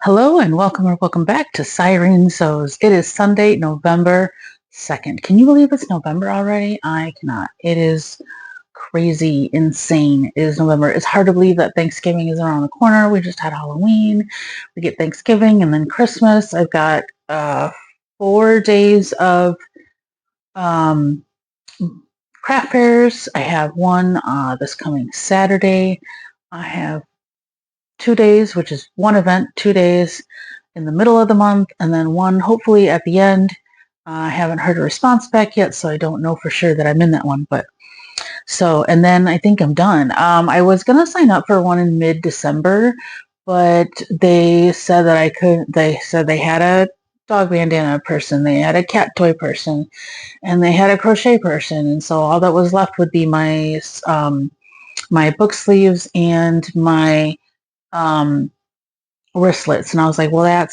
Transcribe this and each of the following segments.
Hello and welcome or welcome back to Cyrene Sews. It is Sunday, November 2nd. Can you believe it's November already? I cannot. It is crazy, insane. It is November. It's hard to believe that Thanksgiving is around the corner. We just had Halloween. We get Thanksgiving and then Christmas. I've got 4 days of um, craft fairs. I have one this coming Saturday. I have 2 days, which is one event, 2 days in the middle of the month, and then one hopefully at the end. I haven't heard a response back yet, so I don't know for sure that I'm in that one. But so, and then I think I'm done. I was gonna sign up for one in mid-December, but they said that I could. They said they had a dog bandana person, they had a cat toy person, and they had a crochet person, and so all that was left would be my book sleeves and my wristlets. And I was like, well, I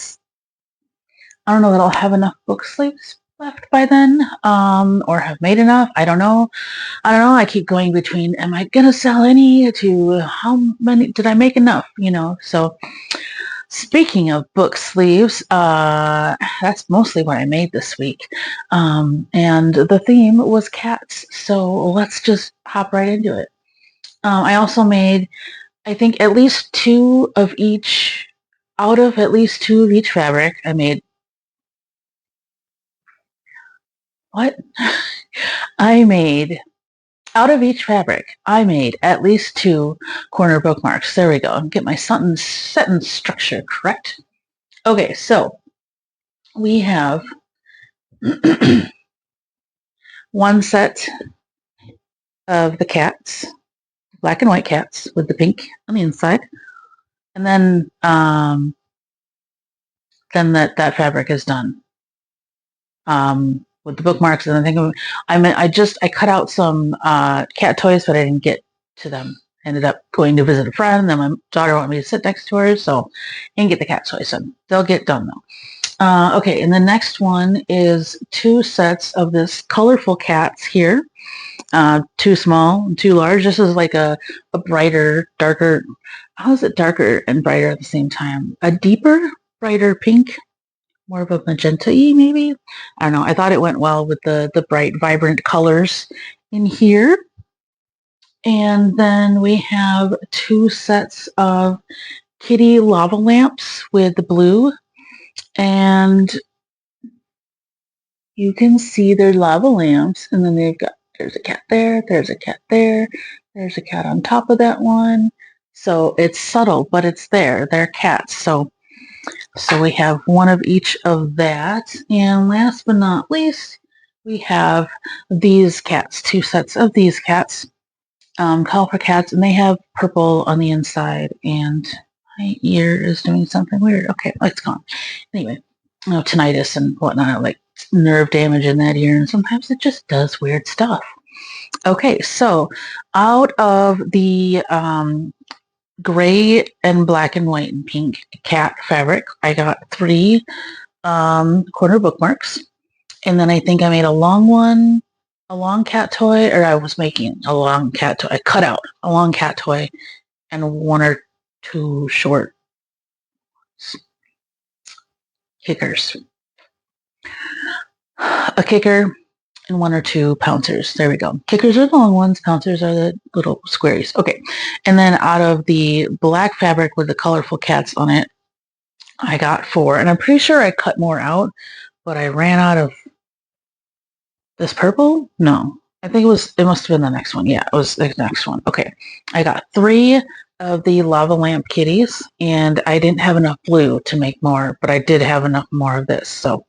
don't know that I'll have enough book sleeves left by then, or have made enough. I don't know. I keep going between, am I going to sell any to how many, did I make enough? So speaking of book sleeves, that's mostly what I made this week. And the theme was cats. So let's just hop right into it. I also made, I think, at least two of each, out of at least two of each fabric. I made what? I made, out of each fabric, I made at least two corner bookmarks. There we go. Get my sentence structure correct. Okay, so we have one set of the cats, black and white cats with the pink on the inside. And then that fabric is done. With the bookmarks, and I cut out some cat toys, but I didn't get to them. Ended up going to visit a friend, and then my daughter wanted me to sit next to her, so I didn't get the cat toys done. They'll get done though. Okay, and the next one is two sets of this colorful cats here. Two small and two large. This is like a brighter, darker. How is it darker and brighter at the same time? A deeper, brighter pink, more of a magenta-y maybe. I don't know. I thought it went well with the bright, vibrant colors in here. And then we have two sets of kitty lava lamps with the blue. And you can see they're lava lamps. And then there's a cat there, there's a cat there, there's a cat on top of that one. So it's subtle, but it's there. They're cats. So we have one of each of that. And last but not least, we have these cats, two sets of these cats, colorful cats, and they have purple on the inside. And my ear is doing something weird. Okay, it's gone. Anyway, tinnitus and whatnot, like nerve damage in that ear, and sometimes it just does weird stuff. Okay, so out of the gray and black and white and pink cat fabric, I got three corner bookmarks, and then I think I made a long cat toy, or I was making a long cat toy. I cut out a long cat toy and one or two short kickers. A kicker and one or two pouncers. There we go. Kickers are the long ones. Pouncers are the little squaries. Okay. And then out of the black fabric with the colorful cats on it, I got four. And I'm pretty sure I cut more out, but I ran out of this purple. No, I think it must have been the next one. Yeah, it was the next one. Okay. I got three of the lava lamp kitties, and I didn't have enough blue to make more, but I did have enough more of this. So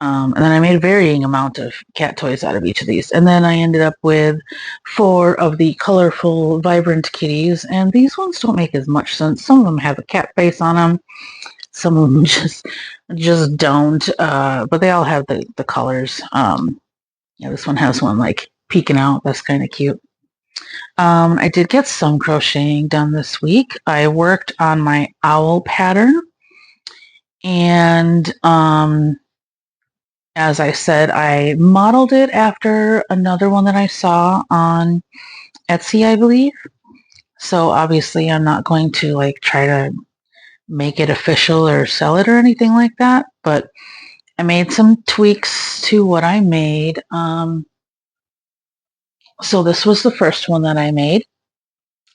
and then I made a varying amount of cat toys out of each of these. And then I ended up with four of the colorful, vibrant kitties. And these ones don't make as much sense. Some of them have a cat face on them. Some of them just don't. But they all have the colors. This one has one like peeking out. That's kind of cute. I did get some crocheting done this week. I worked on my owl pattern. And as I said, I modeled it after another one that I saw on Etsy, I believe. So obviously I'm not going to try to make it official or sell it or anything like that, but I made some tweaks to what I made. So this was the first one that I made,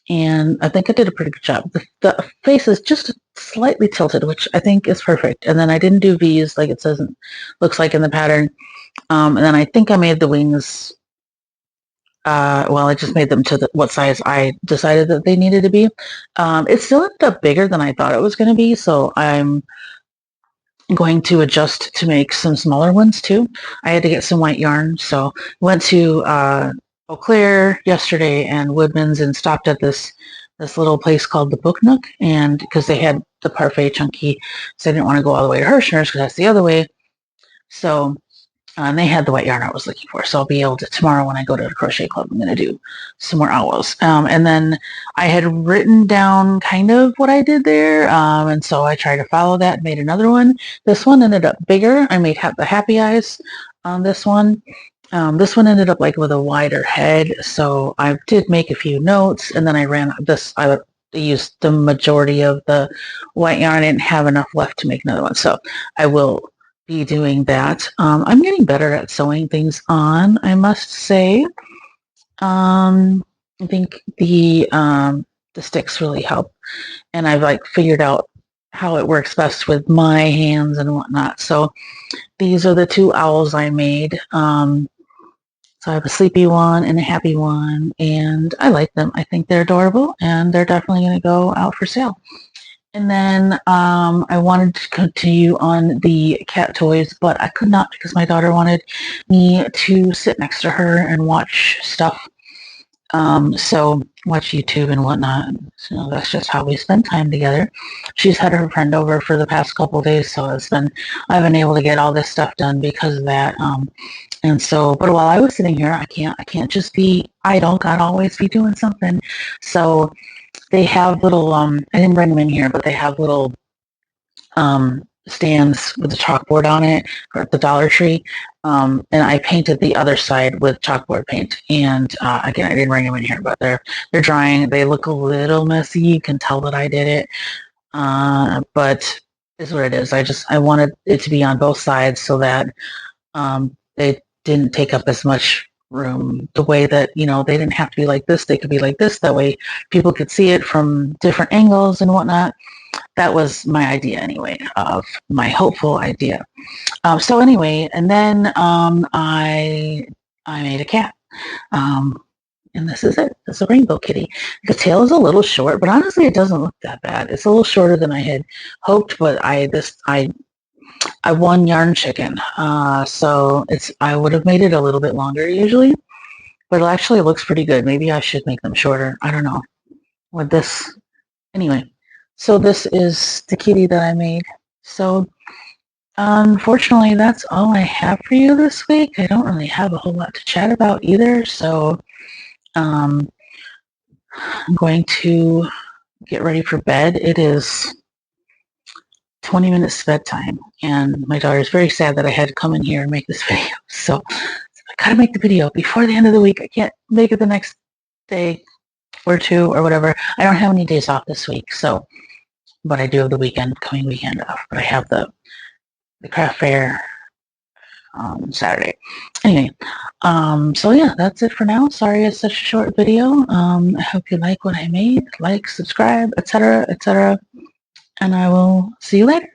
and I think I did a pretty good job. The face is just slightly tilted, which I think is perfect. And then I didn't do V's like it says, looks like in the pattern. And then I think I made the wings. Well, I just made them to what size I decided that they needed to be. It still ended up bigger than I thought it was going to be, so I'm going to adjust to make some smaller ones too. I had to get some white yarn, so went to Eau Claire yesterday and Woodman's and stopped at this little place called the Book Nook, and because they had the Parfait Chunky, so I didn't want to go all the way to Hirschner's because that's the other way. So and they had the white yarn I was looking for, so I'll be able to, tomorrow when I go to the crochet club, I'm going to do some more owls. And then I had written down kind of what I did there, and so I tried to follow that, made another one. This one ended up bigger. I made the happy eyes on this one. This one ended up like with a wider head, so I did make a few notes, and then I ran this, I used the majority of the white yarn. I didn't have enough left to make another one, so I will be doing that. I'm getting better at sewing things on, I must say. I think the sticks really help, and I've like figured out how it works best with my hands and whatnot. So these are the two owls I made. So I have a sleepy one and a happy one, and I like them. I think they're adorable, and they're definitely going to go out for sale. And then I wanted to continue on the cat toys, but I could not because my daughter wanted me to sit next to her and watch stuff. So watch YouTube and whatnot. So that's just how we spend time together. She's had her friend over for the past couple of days, so I've been able to get all this stuff done because of that. And so, but while I was sitting here, I can't just be idle. Gotta always be doing something. So they have little, I didn't bring them in here, but they have little stands with a chalkboard on it at the Dollar Tree. And I painted the other side with chalkboard paint. And again, I didn't bring them in here, but they're drying. They look a little messy. You can tell that I did it. But it's what it is. I wanted it to be on both sides so that they didn't take up as much room, the way that, they didn't have to be like this. They could be like this. That way people could see it from different angles and whatnot. That was my idea anyway, of my hopeful idea. So anyway, and then I made a cat. And this is it. It's a rainbow kitty. The tail is a little short, but honestly, it doesn't look that bad. It's a little shorter than I had hoped, but I won Yarn Chicken, so I would have made it a little bit longer usually, but it actually looks pretty good. Maybe I should make them shorter. I don't know. With this, anyway. So this is the kitty that I made. So unfortunately, that's all I have for you this week. I don't really have a whole lot to chat about either. So I'm going to get ready for bed. It is 20 minutes bedtime, and my daughter's very sad that I had to come in here and make this video. So I gotta make the video before the end of the week. I can't make it the next day or two or whatever. I don't have any days off this week, so, but I do have the coming weekend off. But I have the craft fair on Saturday. Anyway, so yeah, that's it for now. Sorry it's such a short video. I hope you like what I made. Like, subscribe, etc., etc. And I will see you later.